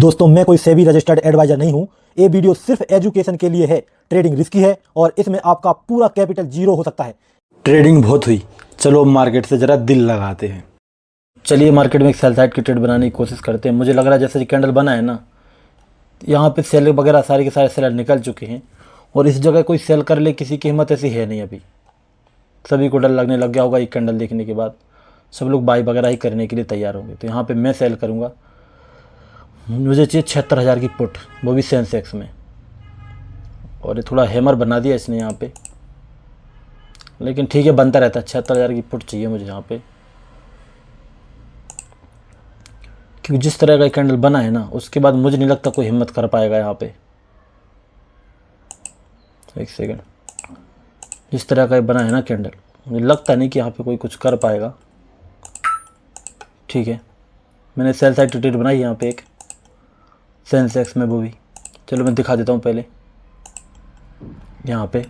दोस्तों मैं कोई सेबी रजिस्टर्ड एडवाइजर नहीं हूं। ये वीडियो सिर्फ एजुकेशन के लिए है। ट्रेडिंग रिस्की है और इसमें आपका पूरा कैपिटल जीरो हो सकता है। ट्रेडिंग बहुत हुई, चलो मार्केट से ज़रा दिल लगाते हैं। चलिए मार्केट में एक सेल साइड की ट्रेड बनाने की कोशिश करते हैं। मुझे लग रहा है जैसे कैंडल बना है ना, यहाँ पे सेल वगैरह सारे के सारे सेलर निकल चुके हैं और इस जगह कोई सेल कर ले किसी की हिम्मत ऐसी है नहीं। अभी सभी को डर लगने लग गया होगा एक कैंडल देखने के बाद, सब लोग बाई वगैरह ही करने के लिए तैयार होंगे। तो यहाँ पे मैं सेल करूँगा। मुझे चाहिए 76,000 की पुट, वो भी सेंसेक्स में। और ये थोड़ा हैमर बना दिया इसने यहाँ पे, लेकिन ठीक है बनता रहता है। 76,000 की पुट चाहिए मुझे यहाँ पे, क्योंकि जिस तरह का कैंडल बना है ना उसके बाद मुझे नहीं लगता कोई हिम्मत कर पाएगा यहाँ पे। एक सेकंड, जिस तरह का बना है ना कैंडल, मुझे लगता नहीं कि यहाँ पे कोई कुछ कर पाएगा। ठीक है, मैंने सेल साइड ट्रेड बनाई यहाँ पे एक सेंसेक्स में, वो भी चलो मैं दिखा देता हूँ पहले यहाँ पे।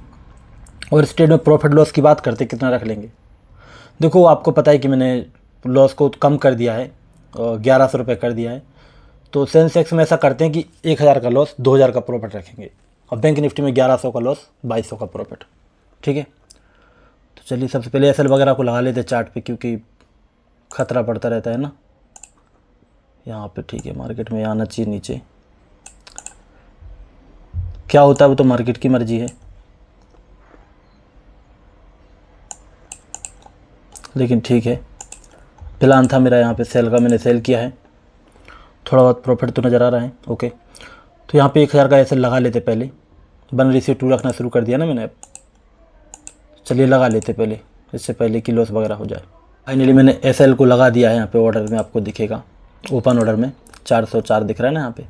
और इस ट्रेड में प्रॉफिट लॉस की बात करते कितना रख लेंगे। देखो आपको पता है कि मैंने लॉस को कम कर दिया है और 1100 रुपये कर दिया है। तो सेंसेक्स में ऐसा करते हैं कि 1000 का लॉस 2000 का प्रॉफिट रखेंगे और बैंक निफ्टी में 1100 का लॉस 2200 का प्रॉफिट। ठीक है, तो चलिए सबसे पहले एसएल वगैरह को लगा लेते हैं चार्ट पे, क्योंकि ख़तरा पड़ता रहता है ना यहाँ पे। ठीक है, मार्केट में आना चाहिए नीचे, क्या होता है वो तो मार्केट की मर्जी है, लेकिन ठीक है। प्लान था मेरा यहाँ पे सेल का, मैंने सेल किया है, थोड़ा बहुत प्रॉफिट तो नज़र आ रहा है। ओके, तो यहाँ पे 1000 का एसएल लगा लेते पहले। बन रही से 2 रखना शुरू कर दिया ना मैंने, चलिए लगा लेते पहले, इससे पहले कि लॉस वगैरह हो जाए। फाइनली मैंने एसएल को लगा दिया है यहाँ पे। ऑर्डर में आपको दिखेगा, ओपन ऑर्डर में 404 दिख रहा है ना यहाँ पे,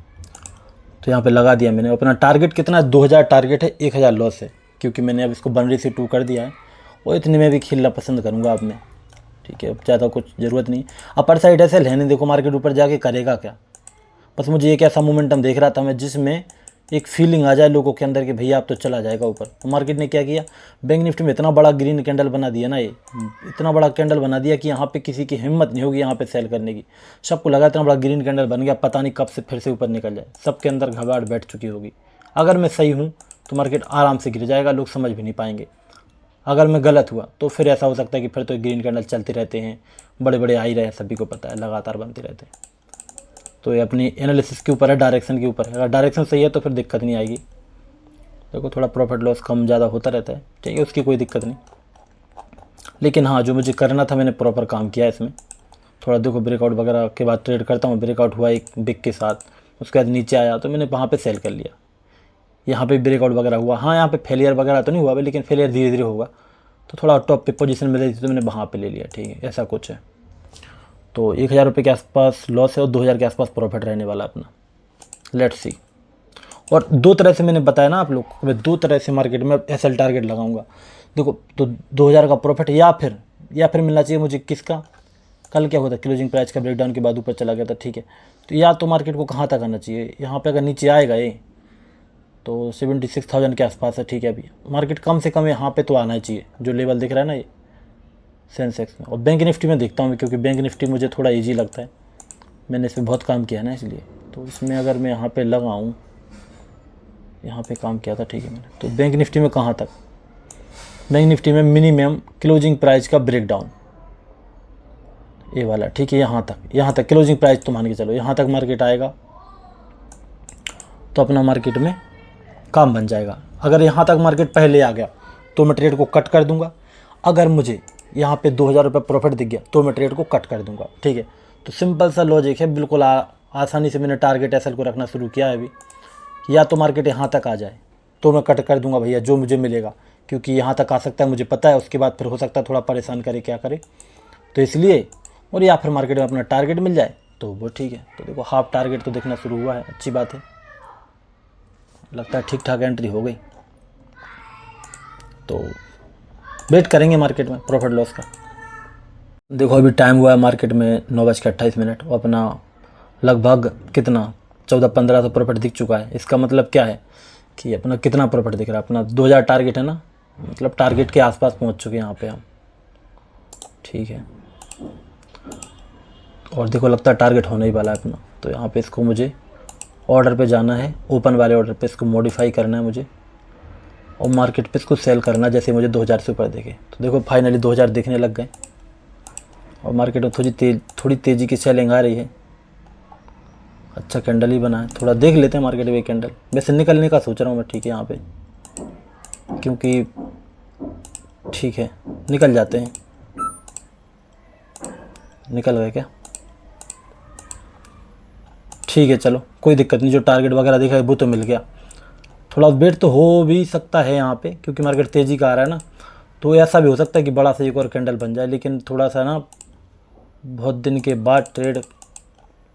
तो यहाँ पे लगा दिया मैंने। अपना टारगेट कितना है, 2000 टारगेट है, 1000 लॉस है, क्योंकि मैंने अब इसको बनरी से 2 कर दिया है और इतने में भी खेलना पसंद करूँगा अब मैं। ठीक है, अब ज़्यादा कुछ ज़रूरत नहीं। अपर साइड ऐसे है नहीं, देखो मार्केट ऊपर जाके करेगा क्या। बस मुझे एक ऐसा मोमेंटम देख रहा था मैं जिसमें एक फीलिंग आ जाए लोगों के अंदर कि भैया आप तो चला जाएगा ऊपर। तो मार्केट ने क्या किया, बैंक निफ्टी में इतना बड़ा ग्रीन कैंडल बना दिया ना, ये इतना बड़ा कैंडल बना दिया कि यहाँ पे किसी की हिम्मत नहीं होगी यहाँ पे सेल करने की। सबको लगा इतना बड़ा ग्रीन कैंडल बन गया, पता नहीं कब से फिर से ऊपर निकल जाए। सबके अंदर घबराहट बैठ चुकी होगी। अगर मैं सही हूँ तो मार्केट आराम से गिर जाएगा, लोग समझ भी नहीं पाएंगे। अगर मैं गलत हुआ तो फिर ऐसा हो सकता है कि फिर तो ग्रीन कैंडल चलते रहते हैं, बड़े बड़े आ ही रहे हैं, सभी को पता है, लगातार बनते रहते हैं। तो ये अपनी एनालिसिस के ऊपर है, डायरेक्शन के ऊपर है। अगर डायरेक्शन सही है तो फिर दिक्कत नहीं आएगी। देखो थोड़ा प्रॉफिट लॉस कम ज़्यादा होता रहता है, ठीक है, उसकी कोई दिक्कत नहीं। लेकिन हाँ, जो मुझे करना था मैंने प्रॉपर काम किया इसमें। थोड़ा देखो ब्रेकआउट वगैरह के बाद ट्रेड करता हूँ, ब्रेकआउट हुआ एक बिग के साथ, उसके बाद नीचे आया तो मैंने वहाँ पर सेल कर लिया। यहाँ पे ब्रेकआउट वगैरह हुआ, हाँ यहाँ पे फेलियर वगैरह तो नहीं हुआ, लेकिन फेलियर धीरे धीरे होगा। तो थोड़ा टॉप पे पोजीशन में रही थी तो मैंने वहाँ पे ले लिया। ठीक है, ऐसा कुछ है। तो 1000 रुपये के आसपास लॉस है और 2000 के आसपास प्रॉफिट रहने वाला अपना। Let's see. और 2 तरह से मैंने बताया ना आप लोग को, मैं 2 तरह से मार्केट में एसएल टारगेट लगाऊंगा। देखो तो 2000 का प्रॉफिट या फिर मिलना चाहिए मुझे किसका, कल क्या होता है क्लोजिंग प्राइस का ब्रेकडाउन के बाद ऊपर चला गया था। ठीक है, तो या तो मार्केट को कहाँ तक आना चाहिए, यहाँ पे अगर नीचे आएगा ये तो 76,000 के आसपास है। ठीक है, अभी मार्केट कम से कम यहाँ पे तो आना ही चाहिए, जो लेवल दिख रहा है ना ये सेंसेक्स में। और बैंक निफ्टी में देखता हूँ क्योंकि बैंक निफ्टी मुझे थोड़ा इजी लगता है, मैंने इसमें बहुत काम किया है ना इसलिए। तो इसमें अगर मैं यहाँ पे लगाऊँ, यहाँ पे काम किया था, ठीक है मैंने। तो बैंक निफ्टी में कहाँ तक, बैंक निफ्टी में मिनिमम क्लोजिंग प्राइस का ब्रेकडाउन ये वाला, ठीक है, यहाँ तक क्लोजिंग प्राइस तो मान के चलो, यहाँ तक मार्केट आएगा तो अपना मार्केट में काम बन जाएगा। अगर यहाँ तक मार्केट पहले आ गया तो मैं ट्रेड को कट कर दूंगा। अगर मुझे यहाँ पे 2000 रुपये प्रॉफिट दिख गया तो मैं ट्रेड को कट कर दूंगा। ठीक है, तो सिंपल सा लॉजिक है, बिल्कुल आसानी से मैंने टारगेट एसएल को रखना शुरू किया है अभी। या तो मार्केट यहाँ तक आ जाए तो मैं कट कर दूंगा भैया, जो मुझे मिलेगा, क्योंकि यहाँ तक आ सकता है मुझे पता है, उसके बाद फिर हो सकता है थोड़ा परेशान करे क्या करे, तो इसलिए। और या फिर मार्केट में अपना टारगेट मिल जाए तो वो ठीक है। तो देखो हाफ टारगेट तो दिखना शुरू हुआ है, अच्छी बात है, लगता है ठीक ठाक एंट्री हो गई। तो वेट करेंगे मार्केट में प्रॉफिट लॉस का। देखो अभी टाइम हुआ है मार्केट में 9:28 और अपना लगभग कितना 14-15 प्रॉफिट दिख चुका है। इसका मतलब क्या है कि अपना कितना प्रॉफिट दिख रहा है, अपना 2000 टारगेट है ना, मतलब टारगेट के आसपास पहुंच चुके हैं यहाँ पे हम। ठीक है, और देखो लगता है टारगेट होने ही वाला है अपना। तो यहाँ पे इसको मुझे ऑर्डर पे जाना है, ओपन वाले ऑर्डर पे इसको मॉडिफाई करना है मुझे और मार्केट पे इसको सेल करना, जैसे मुझे 2000 से ऊपर देखे। तो देखो फाइनली 2000 दिखने लग गए और मार्केट में थोड़ी तेज़ी की सेलिंग आ रही है। अच्छा कैंडल ही बना है, थोड़ा देख लेते हैं मार्केट में कैंडल। वैसे निकलने का सोच रहा हूँ मैं, ठीक है यहाँ पे, क्योंकि ठीक है निकल जाते हैं। निकल गए क्या? ठीक है चलो कोई दिक्कत नहीं, जो टारगेट वगैरह दिखा है वो तो मिल गया। थोड़ा वेट तो हो भी सकता है यहाँ पे, क्योंकि मार्केट तेज़ी का आ रहा है ना, तो ऐसा भी हो सकता है कि बड़ा सा एक और कैंडल बन जाए। लेकिन थोड़ा सा ना बहुत दिन के बाद ट्रेड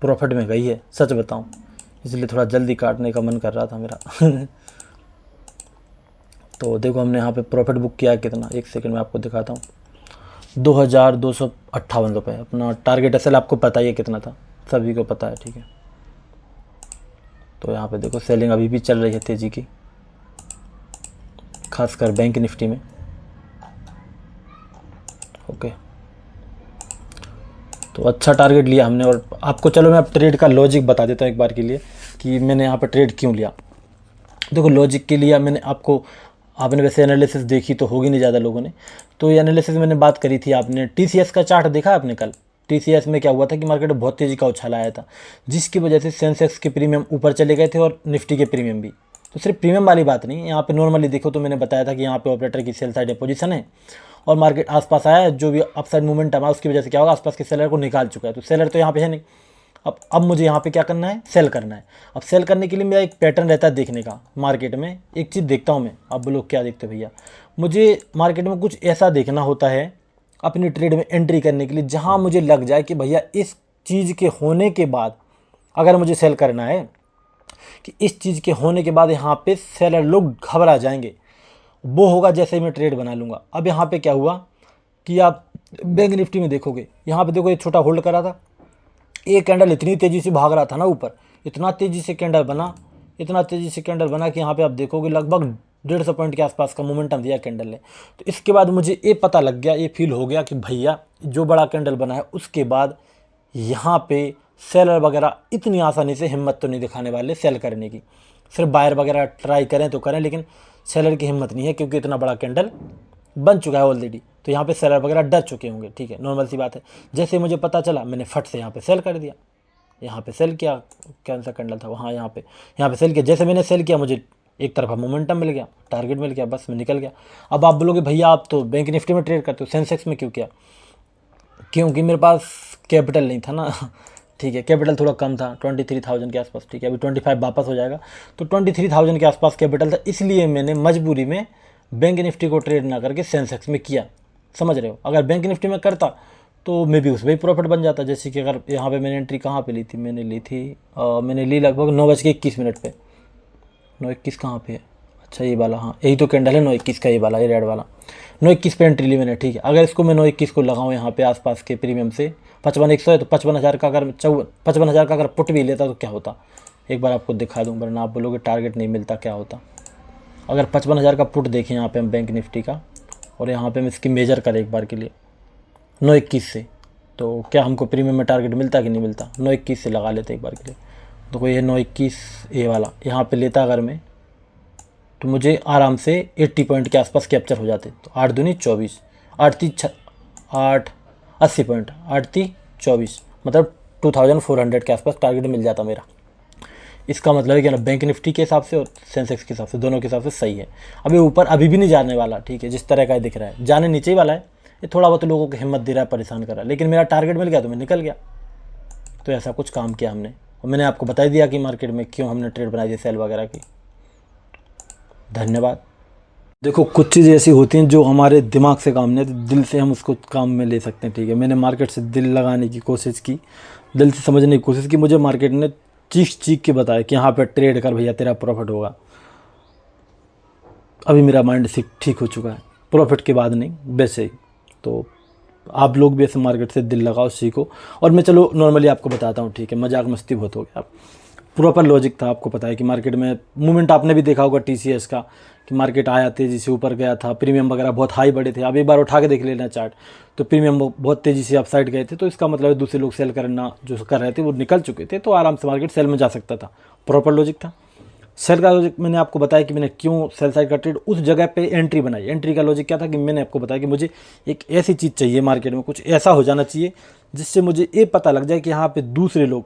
प्रॉफिट में गई है, सच बताऊं, इसलिए थोड़ा जल्दी काटने का मन कर रहा था मेरा। तो देखो हमने यहाँ पे प्रॉफिट बुक किया है कितना, एक सेकंड में आपको दिखाता हूँ। 2258 रुपये अपना टारगेट एसएल आपको पता ही है कितना था, सभी को पता है, ठीक है। तो यहाँ पे देखो सेलिंग अभी भी चल रही है तेज़ी की, खासकर बैंक निफ्टी में। ओके तो अच्छा टारगेट लिया हमने। और आपको चलो मैं अब ट्रेड का लॉजिक बता देता हूँ एक बार के लिए कि मैंने यहाँ पे ट्रेड क्यों लिया। देखो लॉजिक के लिए मैंने आपने वैसे एनालिसिस देखी तो होगी नहीं ज़्यादा लोगों ने, तो ये एनालिसिस मैंने बात करी थी। आपने टीसीएस का चार्ट देखा आपने कल? टीसीएस में क्या हुआ था कि मार्केट बहुत तेज़ी का उछाल आया था, जिसकी वजह से सेंसेक्स के प्रीमियम ऊपर चले गए थे और निफ्टी के प्रीमियम भी। तो सिर्फ प्रीमियम वाली बात नहीं, यहाँ पे नॉर्मली देखो तो मैंने बताया था कि यहाँ पे ऑपरेटर की सेल साइड पोजीशन है और मार्केट आसपास आया है, जो भी अपसाइड मूवमेंट है उसकी वजह से क्या होगा, आसपास के सेलर को निकाल चुका है। तो सेलर तो यहाँ पे है नहीं, अब मुझे यहाँ पे क्या करना है, सेल करना है। अब सेल करने के लिए मेरा एक पैटर्न रहता है देखने का मार्केट में। एक चीज़ देखता हूँ मैं, अब लोग क्या देखते भैया, मुझे मार्केट में कुछ ऐसा देखना होता है अपनी ट्रेड में एंट्री करने के लिए जहाँ मुझे लग जाए कि भैया इस चीज़ के होने के बाद अगर मुझे सेल करना है, कि इस चीज़ के होने के बाद यहाँ पे सेलर लोग घबरा जाएंगे, वो होगा जैसे ही मैं ट्रेड बना लूँगा। अब यहाँ पे क्या हुआ कि आप बैंक निफ्टी में देखोगे, यहाँ पे देखो ये छोटा होल्ड करा था, एक कैंडल इतनी तेज़ी से भाग रहा था ना ऊपर, इतना तेज़ी से कैंडल बना, इतना तेज़ी से कैंडल बना कि यहाँ पे आप देखोगे लगभग 150 पॉइंट के आसपास का मोमेंटम दिया कैंडल ने। तो इसके बाद मुझे ये पता लग गया, ये फील हो गया कि भैया जो बड़ा कैंडल बना है उसके बाद यहाँ पे सेलर वगैरह इतनी आसानी से हिम्मत तो नहीं दिखाने वाले सेल करने की। सिर्फ बायर वगैरह ट्राई करें तो करें, लेकिन सेलर की हिम्मत नहीं है, क्योंकि इतना बड़ा कैंडल बन चुका है ऑलरेडी। तो यहाँ पे सेलर वगैरह डर चुके होंगे, ठीक है, नॉर्मल सी बात है। जैसे मुझे पता चला मैंने फट से यहाँ पे सेल कर दिया, यहाँ पे सेल किया, कौन सा कैंडल था वहाँ, यहाँ पे सेल किया। जैसे मैंने सेल किया मुझे एक तरफा मोमेंटम मिल गया, टारगेट मिल गया, बस मैं निकल गया। अब आप बोलोगे भैया आप तो बैंक निफ्टी में ट्रेड करते हो, सेंसेक्स में क्यों किया? क्योंकि मेरे पास कैपिटल नहीं था ना। ठीक है, कैपिटल थोड़ा कम था, 23,000 के आसपास, ठीक है, अभी 25 वापस हो जाएगा, तो 23,000 के आसपास कैपिटल था, इसलिए मैंने मजबूरी में बैंक निफ्टी को ट्रेड ना करके सेंसेक्स में किया। समझ रहे हो? अगर बैंक निफ्टी में करता तो मे भी उसमें भी प्रॉफिट बन जाता। जैसे कि अगर यहाँ पे मैंने एंट्री कहाँ पे ली थी, मैंने ली लगभग 9:21 पे। 9:21 कहाँ पे है? अच्छा ये वाला, हाँ यही तो कैंडल है 9:21 का, ये वाला, ये रेड वाला 9:21 पे एंट्री ली मैंने, ठीक है। अगर इसको मैं 9:21 को लगाऊँ यहाँ पे आसपास के प्रीमियम से 55,100 है, तो 55,000 का अगर 55,000 का अगर पुट भी लेता तो क्या होता, एक बार आपको दिखा दूँ, वरना आप बोलोगे टारगेट नहीं मिलता, क्या होता। अगर 55,000 का पुट देखें यहाँ पे हम बैंक निफ्टी का, और यहाँ पे हम इसकी मेजर करें एक बार के लिए 9:21 से, तो क्या हमको प्रीमियम में टारगेट मिलता कि नहीं मिलता? 9:21 से लगा लेते एक बार के लिए। तो कोई ये 9:21 ये वाला यहाँ पे लेता अगर मैं, तो मुझे आराम से 80 पॉइंट के आसपास कैप्चर हो जाते। तो 8 दूनी 24, 80 पॉइंट, 8 24, मतलब 2400 के आसपास टारगेट मिल जाता मेरा। इसका मतलब है कि ना बैंक निफ्टी के हिसाब से और सेंसेक्स के हिसाब से, दोनों के हिसाब से सही है। अभी ऊपर अभी भी नहीं जाने वाला, ठीक है, जिस तरह का दिख रहा है, जाने नीचे ही वाला है। ये थोड़ा बहुत लोगों को हिम्मत दे रहा है, परेशान कर रहा है, लेकिन मेरा टारगेट मिल गया तो मैं निकल गया। तो ऐसा कुछ काम किया हमने, और मैंने आपको बता दिया कि मार्केट में क्यों हमने ट्रेड बनाई थी सेल वगैरह की। धन्यवाद। देखो कुछ चीज़ें ऐसी होती हैं जो हमारे दिमाग से काम नहीं आती, दिल से हम उसको काम में ले सकते हैं, ठीक है। मैंने मार्केट से दिल लगाने की कोशिश की, दिल से समझने की कोशिश की। मुझे मार्केट ने चीख के बताया कि यहाँ पर ट्रेड कर भैया, तेरा प्रॉफिट होगा। अभी मेरा माइंड से ठीक हो चुका है, प्रॉफिट के बाद नहीं, वैसे ही। तो आप लोग भी ऐसे मार्केट से दिल लगाओ, सीखो। और मैं चलो नॉर्मली आपको बताता हूँ, ठीक है, मजाक मस्ती बहुत हो गया। प्रॉपर लॉजिक था। आपको पता है कि मार्केट में मूवमेंट आपने भी देखा होगा TCS का, कि मार्केट आया तेज़ी से ऊपर गया था, प्रीमियम वगैरह बहुत हाई बढ़े थे। आप एक बार उठा के देख लेना चार्ट, तो प्रीमियम बहुत तेज़ी से अपसाइड गए थे, तो इसका मतलब है दूसरे लोग सेल करना जो कर रहे थे वो निकल चुके थे, तो आराम से मार्केट सेल में जा सकता था। प्रॉपर लॉजिक था। सेल का लॉजिक मैंने आपको बताया कि मैंने क्यों सेल साइड का ट्रेड उस जगह पे एंट्री बनाई। एंट्री का लॉजिक क्या था कि मैंने आपको बताया कि मुझे एक ऐसी चीज़ चाहिए मार्केट में, कुछ ऐसा हो जाना चाहिए जिससे मुझे ये पता लग जाए कि यहाँ पे दूसरे लोग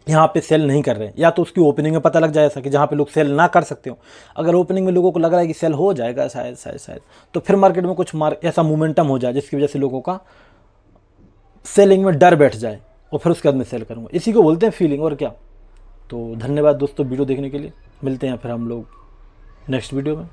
यहाँ पे सेल नहीं कर रहे हैं, या तो उसकी ओपनिंग में पता लग जाए ऐसा कि जहाँ पे लोग सेल ना कर सकते हो। अगर ओपनिंग में लोगों को लग रहा है कि सेल हो जाएगा शायद, तो फिर मार्केट में कुछ ऐसा मोमेंटम हो जाए जिसकी वजह से लोगों का सेलिंग में डर बैठ जाए और फिर उसके बाद मैं सेल करूँगा। इसी को बोलते हैं फीलिंग, और क्या। तो धन्यवाद दोस्तों वीडियो देखने के लिए। मिलते हैं फिर हम लोग नेक्स्ट वीडियो में।